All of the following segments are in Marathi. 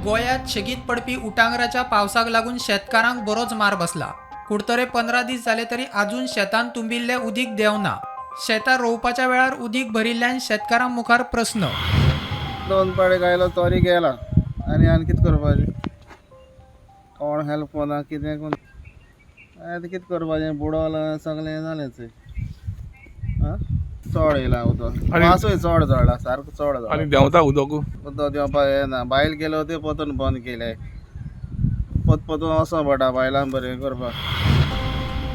गोयात शेगीत पडपी उटांगराच्या पावसाक लागून शेतकारांक बरोच मार बसला। कुडतरे 15 दीस जाले तरी अजून शेतान तुंबिल्ले उदीक देवना। शेतां रोवपाच्या वेळार उदीक भरिल्ल्यान शेतकारां मुखार प्रस्न। दोन पाडे गायलो तोरी गेला आनी कितें करपाचें? कोण हेल्प कोना कितें कोण आतां कितें करपाचें? बुडोवला सगलें जालेंच। चड येयला उदक, पावसूय चड चडला, सारको चड जाला आनी देंवता उदक उदक देवपाक येना। बायल केलो ते पोतून बंद केले, पोतून वचों पडटा बायलांक बरें करपाक।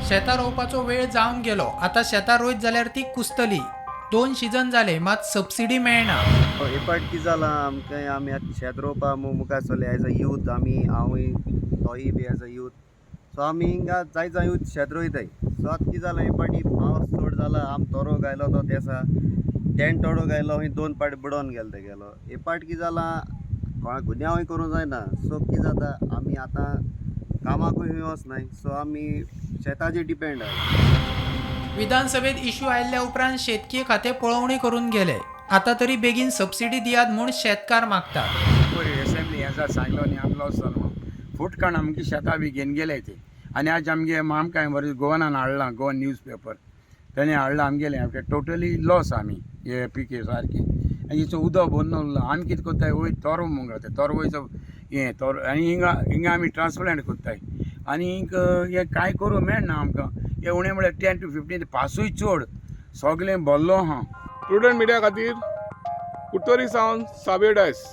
शेतां रोवपाचो वेळ जावन गेलो, आतां शेतां रोयत जाल्यार ती कुसतली। 2 सीझन जाले मात सबसिडी मेळना। हे पाट कितें जालां आमकां, आमी आतां शेत रोवपा मुखार सरले एज अ यूथ। हांवूय तोय बी एज अ यूथ, सो आमी हिंगा जायतो यूथ शेत रोयताय। सो आतां कितें जालां, हे पाटी पावस चड जाला, आम तोरो गायलो तो तेसा 10 तोडो गायलो, हूंय 2 पाटी बुडोवन गेलो। हे पाट कितें जालां, कोणाक गुन्यांवूय करूं जायना। सो कितें जाता, आमी आतां कामाकूय हूंय वचनाय, सो आमी शेताचेर डिपेंड आहाय। विधानसभेत इश्यू आयिल्ल्या उपरांत शेतकी खातें पळोवणी करून गेले। आतां तरी बेगीन सबसिडी दियात म्हूण शेतकार मागतात। पयर असेंब्ली हें सांगलो न्ही आमलो वचलो फूट काण आमगे शेतां बी घेवन गेले ते। आनी आज आमगे आमकां बरें गोवानान हाडलां, गोवन न्यूज पेपर तेणें हाडलां आमगेलें टोटली लॉस आमी हे पिके सारके। आनी हिचो उदक बंद उरलो, आमी कितें कोत्ताय वयर तोर म्हणून तोर वयचो हें तोर आनी हिंगा आमी ट्रान्सप्लांट कोत्ताय। आनी हें कांय करूं मेळना आमकां। हे उणें म्हळ्यार 10 to 15 पासूय चड सगलें भरलो आहा। प्रुडंट मिडिया खातीर कुडतरी सावन साबेर डायस।